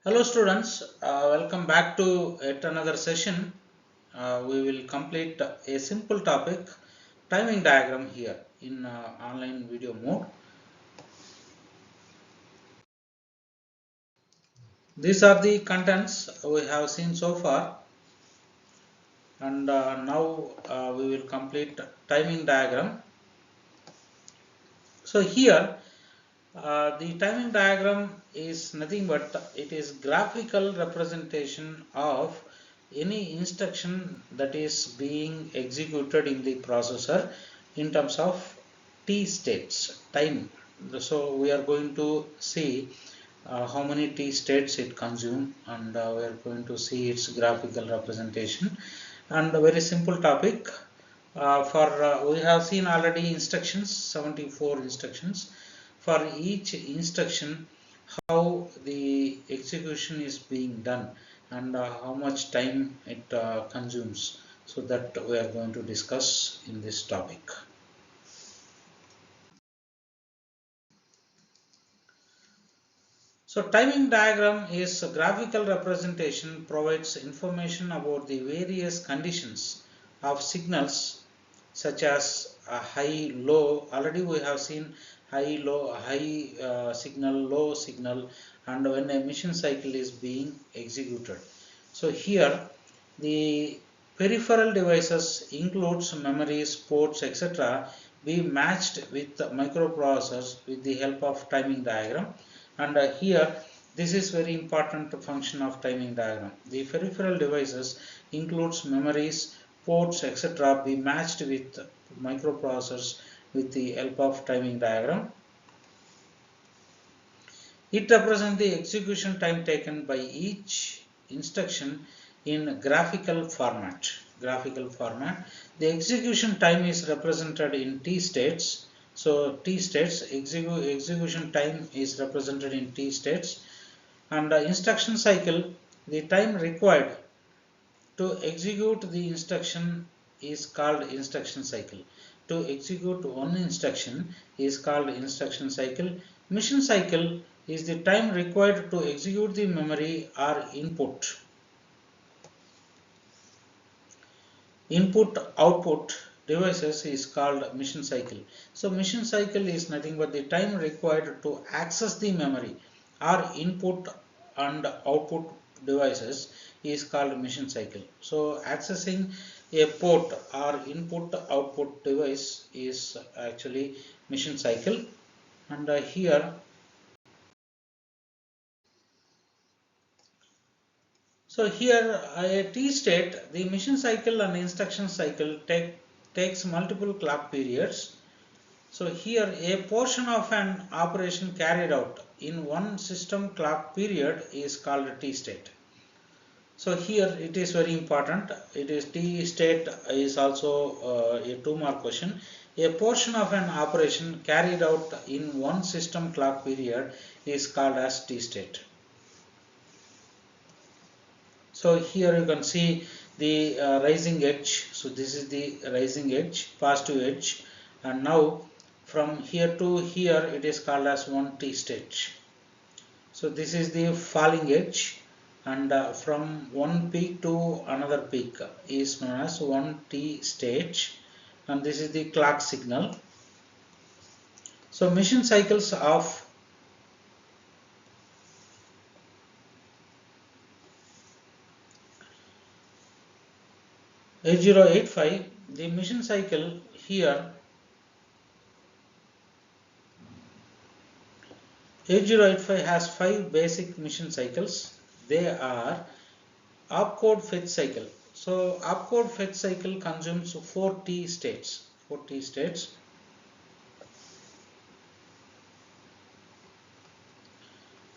Hello students, welcome back to yet another session. We will complete a simple topic, timing diagram here in online video mode. These are the contents we have seen so far, and now we will complete timing diagram. So here the timing diagram is nothing but it is graphical representation of any instruction that is being executed in the processor in terms of t states time. So we are going to see how many t states it consumes, and we are going to see its graphical representation. And a very simple topic, we have seen already instructions, 74 instructions. For each instruction, how the execution is being done and how much time it consumes, so that we are going to discuss in this topic. So timing diagram is a graphical representation, provides information about the various conditions of signals such as high, low. Already we have seen high, low, high signal, low signal, and when a mission cycle is being executed. So here the peripheral devices includes memories, ports, etc. be matched with microprocessors with the help of timing diagram. And here this is very important function of timing diagram. The peripheral devices includes memories, ports, etc. be matched with microprocessors with the help of timing diagram. It represents the execution time taken by each instruction in graphical format. The execution time is represented in t states. So t states, execution time is represented in t states, and instruction cycle, the time required to execute the instruction is called instruction cycle. To execute one instruction is called instruction cycle. Mission cycle is the time required to execute the memory or input. Input output devices is called mission cycle. So mission cycle is nothing but the time required to access the memory or input and output devices is called mission cycle. So accessing a port or input output device is actually mission cycle. And here, so here a T state, the mission cycle and instruction cycle takes multiple clock periods. So here a portion of an operation carried out in one system clock period is called T state. So here it is very important. It is T state is also a 2-mark question. A portion of an operation carried out in one system clock period is called as T state. So here you can see the rising edge. So this is the rising edge, positive edge, and now from here to here it is called as one T state. So this is the falling edge, and from one peak to another peak is known as one T state, and this is the clock signal. So mission cycles of 8085, the mission cycle here 8085 has 5 basic mission cycles. They are opcode fetch cycle. So opcode fetch cycle consumes 4 T states.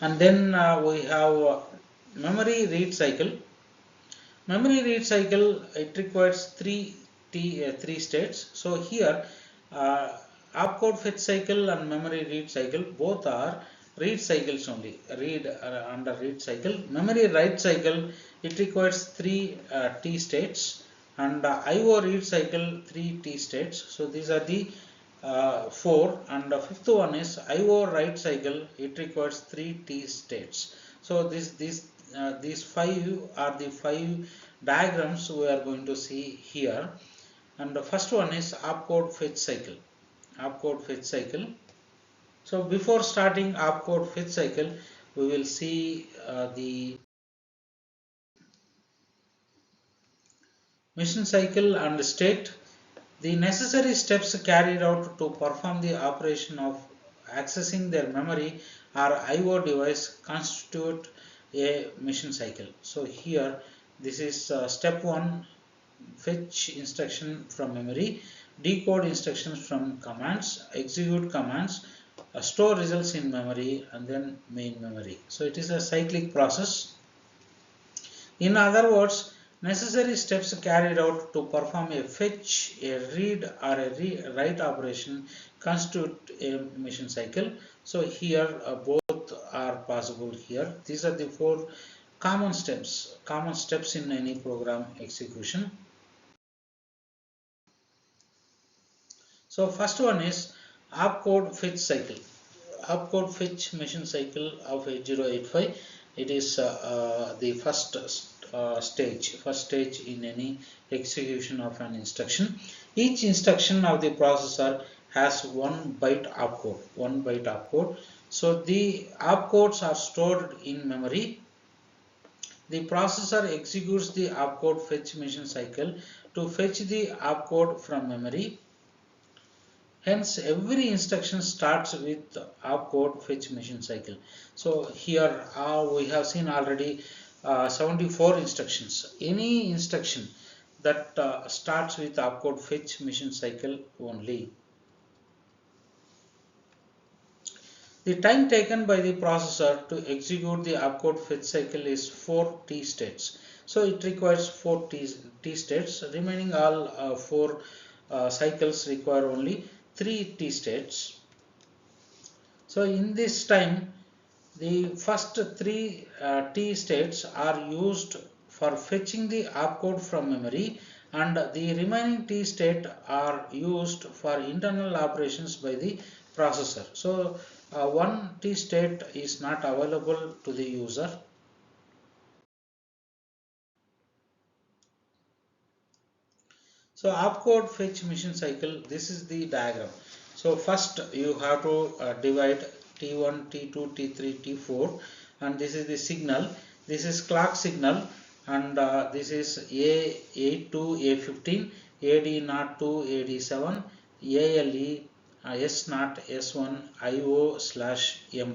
And then we have memory read cycle. Memory read cycle, it requires 3 states. So here opcode fetch cycle and memory read cycle both are read cycles only. Under read cycle. Memory write cycle, it requires 3 T states, and IO read cycle 3 T states. So these are the 4, and the fifth one is IO write cycle, it requires 3 T states. So these five are the five diagrams we are going to see here. And the first one is opcode fetch cycle. Opcode fetch cycle. So before starting opcode fetch cycle, we will see the mission cycle and state. The necessary steps carried out to perform the operation of accessing their memory or IO device constitute a mission cycle. So here this is step 1, fetch instruction from memory, decode instructions from commands, execute commands, store results in memory, and then main memory. So it is a cyclic process. In other words, necessary steps carried out to perform a fetch, a read, or a write operation constitute a mission cycle. So here both are possible here. These are the four common steps in any program execution. So first one is opcode fetch cycle. Opcode fetch mission cycle of 8085. It is the first stage in any execution of an instruction. Each instruction of the processor has 1 byte opcode. So the opcodes are stored in memory. The processor executes the opcode fetch mission cycle to fetch the opcode from memory. Hence, every instruction starts with opcode fetch mission cycle. So here we have seen already 74 instructions. Any instruction that starts with opcode fetch mission cycle only. The time taken by the processor to execute the opcode fetch cycle is 4 T states. So it requires 4 T states. Remaining all 4 cycles require only 3 T states. So in this time, the first 3 T states are used for fetching the opcode from memory, and the remaining T state are used for internal operations by the processor. So one T state is not available to the user. So opcode fetch mission cycle, this is the diagram. So first you have to divide T1, T2, T3, T4, and this is the signal. This is clock signal, and this is A8 to A15, AD0 to AD7, ALE, S0, S1, IO/M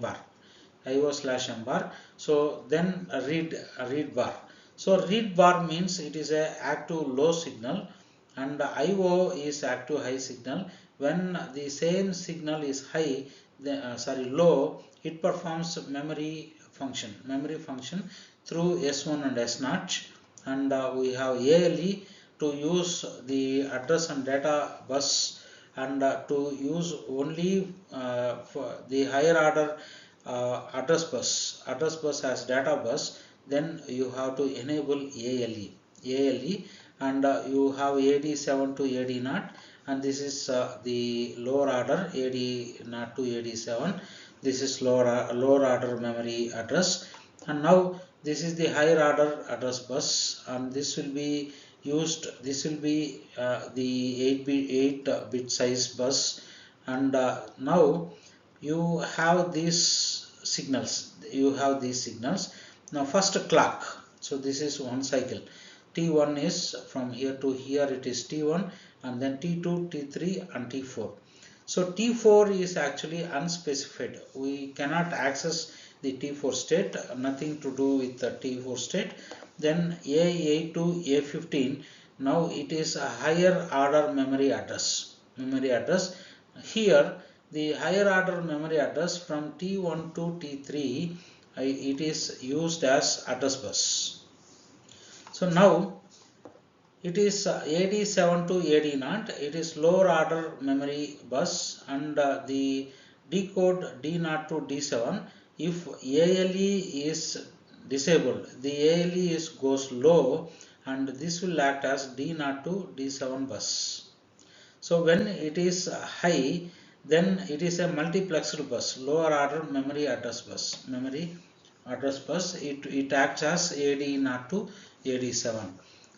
bar. So then read bar. So read bar means it is a active low signal, and IO is active high signal. When the same signal is high, low, it performs memory function through S1 and S0, and we have ALE to use the address and data bus, and to use only for the higher order address bus as data bus. Then you have to enable ALE, and you have AD7 to AD0, and this is the lower order AD0 to AD7. This is lower order memory address, and now this is the higher order address bus, and this will be used. This will be the 8 bit size bus, and now you have these signals. Now first clock. So this is one cycle. T1 is from here to here, it is T1, and then T2, T3, and T4. So T4 is actually unspecified. We cannot access the T4 state, nothing to do with the T4 state. Then A8 to A15, now it is a higher order memory address. Here the higher order memory address from T1 to T3, it is used as address bus. So now it is AD7 to AD0, it is lower order memory bus, and the decode D0 to D7. If ALE is disabled, the ALE goes low, and this will act as D0 to D7 bus. So when it is high, then it is a multiplexed bus, lower order memory address bus. address bus, it acts as AD0 to AD7,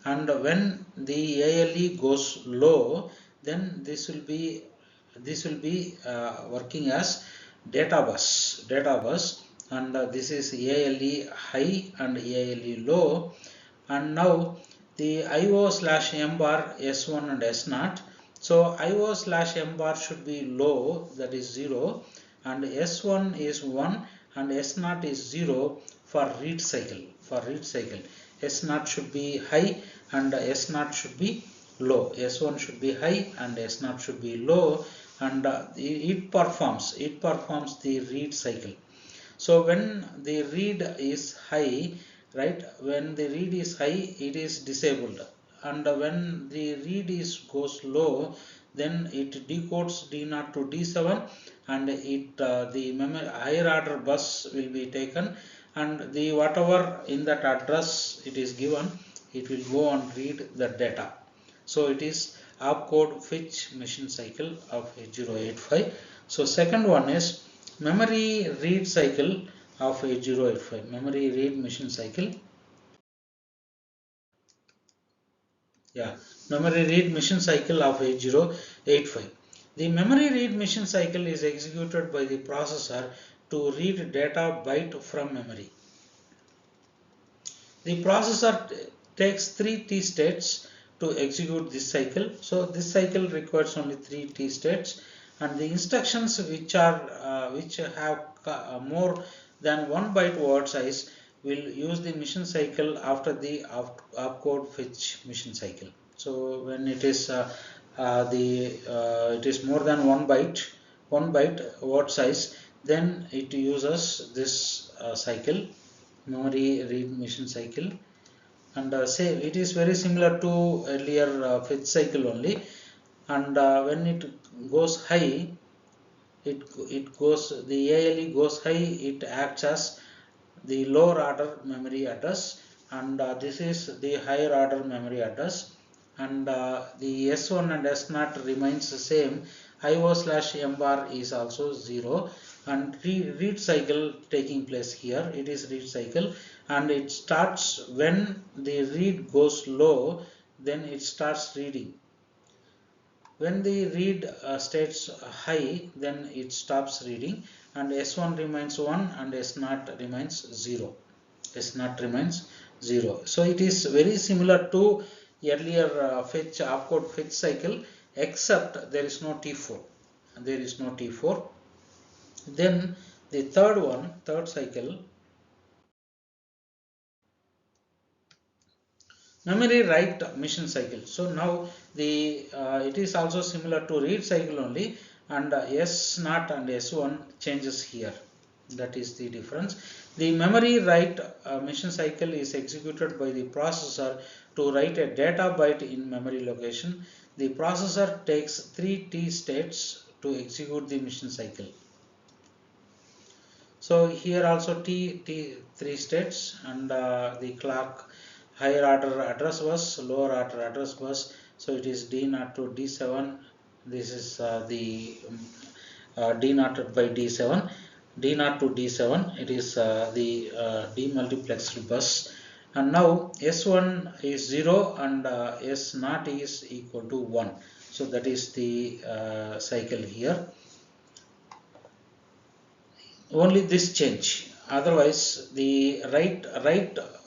and when the ALE goes low, then this will be working as data bus, and this is ALE high and ALE low, and now the IO slash M bar S1 and S0. So IO slash M bar should be low, that is 0, and S1 is 1 and S0 is 0 for read cycle. S0 should be high and S0 should be low. S1 should be high and S0 should be low, and it performs the read cycle. So when the read is high, right, when the read is high, it is disabled, and when the read goes low, then it decodes D0 to D7, and the memory higher order bus will be taken, and the whatever in that address it is given, it will go and read the data. So it is opcode fetch machine cycle of 8085. So second one is memory read cycle of 8085. Memory read machine cycle. Yeah, memory read machine cycle of 8085. The memory read machine cycle is executed by the processor to read data byte from memory. The processor takes 3 T states to execute this cycle. So this cycle requires only 3 T states, and the instructions which have more than 1 byte word size will use the machine cycle after the opcode fetch machine cycle. So when it is it is more than 1 byte word size, then it uses this cycle, memory read machine cycle, and say it is very similar to earlier fetch cycle only, and when it goes high, the ALE goes high, it acts as the lower order memory address, and this is the higher order memory address, and the S1 and S0 remains the same. IO slash M bar is also 0, and read cycle taking place here. It is read cycle, and it starts when the read goes low, then it starts reading. When the read states high, then it stops reading, and S1 remains 1 and S0 remains 0. S0 remains 0. So it is very similar to earlier opcode fetch cycle, except there is no T4. Then the third cycle, memory write machine cycle. So now it is also similar to read cycle only, and S0 and S1 changes here. That is the difference. The memory write machine cycle is executed by the processor to write a data byte in memory location. The processor takes 3 T states to execute the machine cycle. So here also T3 states, and the clock higher order address bus, lower order address bus. So it is D0 to D7. This is the D0 by D7. D0 to D7. It is the demultiplexed bus. And now S1 is 0 and S0 is equal to 1. So that is the cycle here. Only this change, otherwise the write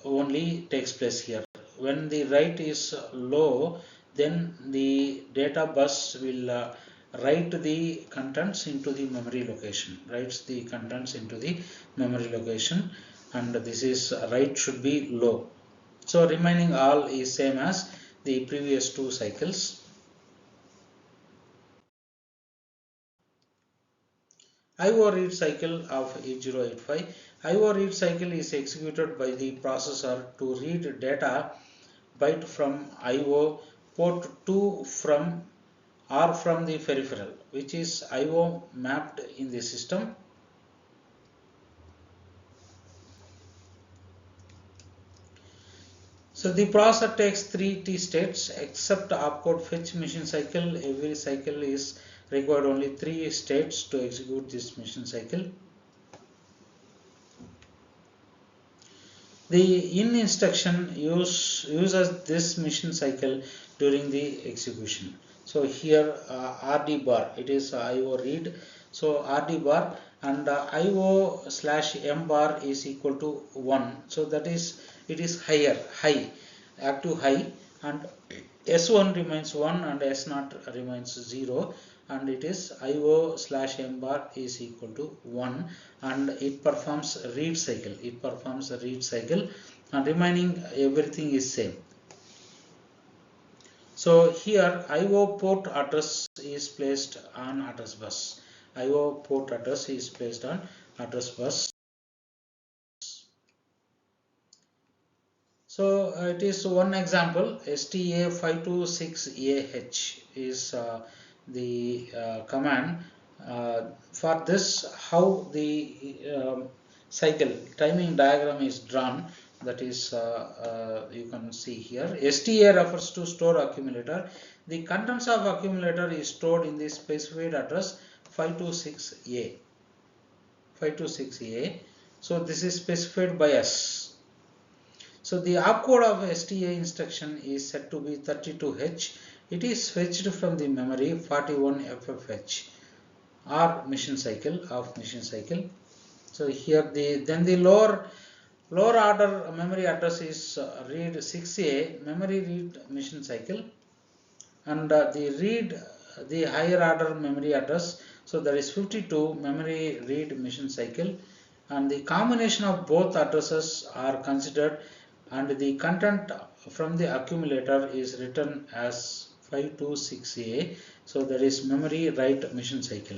only takes place here. When the write is low, then the data bus will write the contents into the memory location, and this is write should be low. So remaining all is same as the previous two cycles. IO read cycle of 8085. IO read cycle is executed by the processor to read data byte from IO port 2 from the peripheral, which is IO mapped in the system. So the processor takes 3 T states, except opcode fetch machine cycle. Every cycle is required only 3 states to execute this machine cycle. The in instruction uses this mission cycle during the execution. So here RD bar, it is IO read. So RD bar and IO slash M bar is equal to 1. So that is, it is high, active high, and S1 remains 1 and S0 remains 0, and it is IO slash M bar is equal to 1, and it performs a read cycle. It performs a read cycle, and remaining everything is same. So here IO port address is placed on address bus. IO port address is placed on address bus. So it is one example. STA526AH is the command. For this, how the cycle timing diagram is drawn, that is you can see here. STA refers to store accumulator. The contents of accumulator is stored in the specified address 526A. 526A. So this is specified by us. So the opcode of STA instruction is set to be 32H. It is fetched from the memory 41FFH or mission cycle of mission cycle. So here then the lower order memory address is read 6A, memory read mission cycle, and the higher order memory address, so that is 52, memory read mission cycle, and the combination of both addresses are considered, and the content from the accumulator is written as 526A, so that is memory write mission cycle.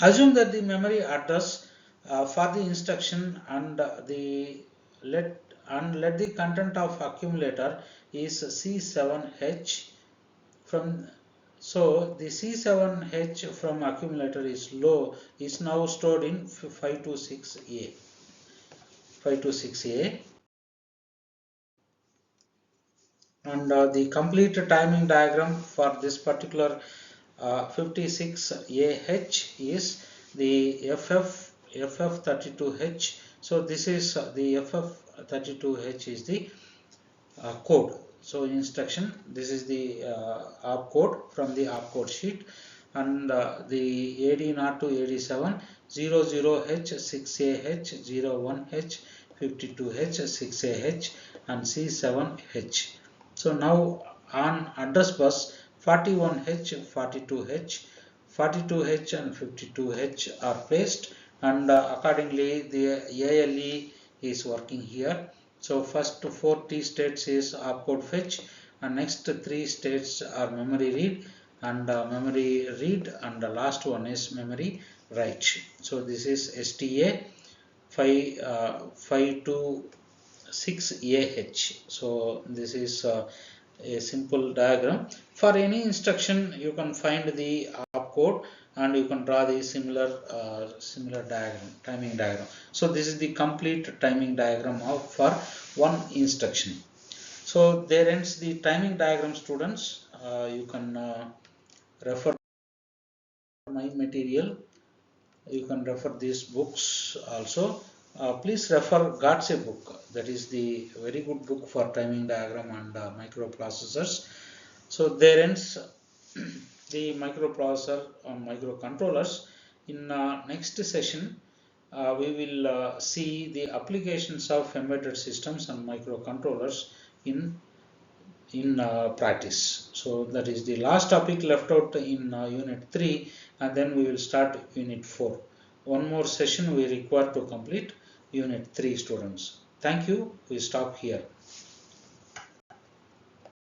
Assume that the memory address for the instruction and let the content of accumulator is C7H from, so the C7H from accumulator is now stored in 526A. 526A, and the complete timing diagram for this particular 56AH is the FF32H. So this is the FF32H is the code. So instruction, this is the opcode from the opcode sheet, and the AD0 to AD7 00H 6AH 01H 52H 6AH and C7H. So now on address bus 41H 42H 42H and 52H are placed, and accordingly the ALE is working here. So first 4 T states is opcode fetch, and next 3 states are memory read, and the last one is memory write. So this is STA 526AH. So this is a simple diagram. For any instruction you can find the opcode and you can draw the similar diagram, timing diagram. So this is the complete timing diagram for one instruction. So there ends the timing diagram, students. You can refer my material. You can refer these books also. Please refer Godse book. That is the very good book for timing diagram and microprocessors. So there ends the microprocessor on microcontrollers. In next session, we will see the applications of embedded systems and microcontrollers in practice. So that is the last topic left out in unit 3, and then we will start unit 4. One more session we require to complete unit 3, students. Thank you. We stop here.